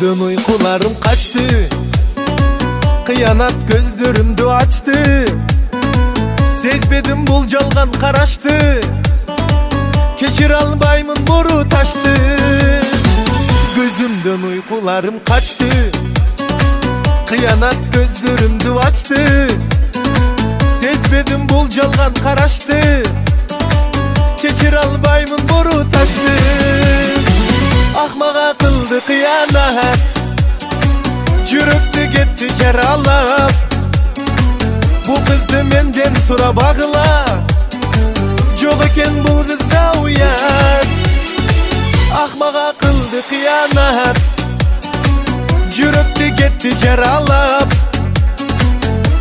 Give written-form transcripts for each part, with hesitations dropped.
Gözümden uykularım kaçtı, kıyanat gözlerimde açtı. Sezbedim bul жалған қарашты, кечире албаймын муру ташты. Gözümden uykularım kaçtı, kıyanat gözlerimde açtı. Sezbedim bul жалған қарашты, кечире албаймын муру ташты. Ахмага кылды кыянат, жүрөктү кетти жаралап. Bu kızdı menden sura bağla, жоқ eкен бұл kızda uyat. Ahmağa kıldı kıyanat, жүрөктү кетти жаралап.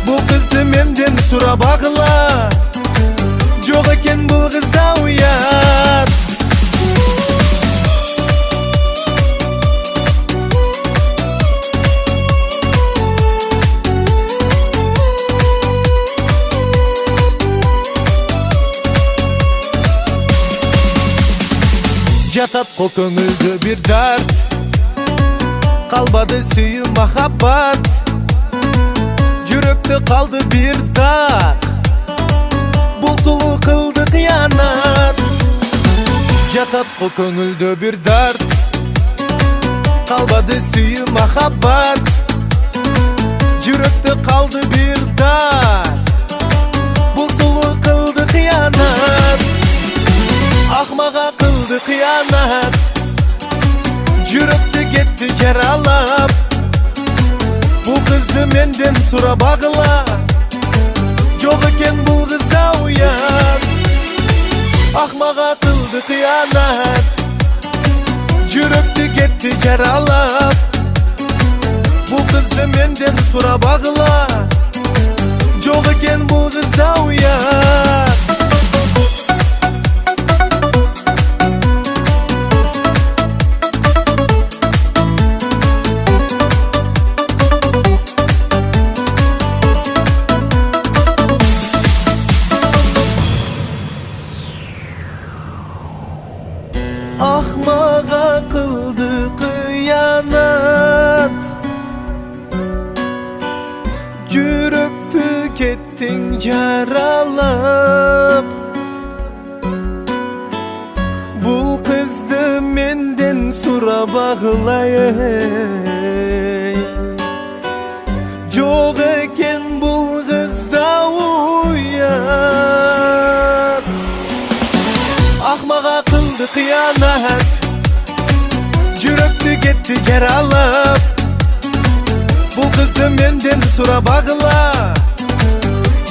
Bu kızdı menden sura bağla, жоқ eкен бұл kızda uyat. Жатат ко көңүлдө бир дарт, калбады сүйүү махаббат. Жүрөктө калды бир дак, бул сулуу кылды кыянат. Жатат ко көңүлдө бир дарт, калбады сүйүү махаббат. Жүрөктө калды бир дак, бул сулуу кылды кыянат. Ahmağa kıldı kıyanat, жүрөктү кетти жаралап. Bu kızdı menden sura bağla, жоқ eкен бұл kızda uyat. Ahmağa kıldı kıyanat, жүрөктү кетти жаралап. Bu kızdı menden sura bağla, жоқ eкен бұл kızda uyat. Ahmağa kıldı kıyanat, жүрөктү кеттиң жаралап. Бул кызды менден сура багылай, жоқ экен бул кызда уят. Ahmağa kıldı kıyanat, жүрөктү кетти жаралап. Bu kızdı menden sura bağla,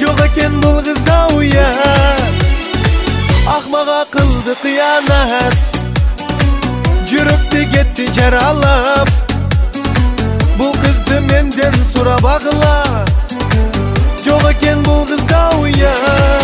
жоқ eкен bul kızda uyat. Ahmağa kıldı kıyanat, жүрөктү кетти жаралап. Bu kızdı menden sura bağla, жоқ eкен bul kızda uyat.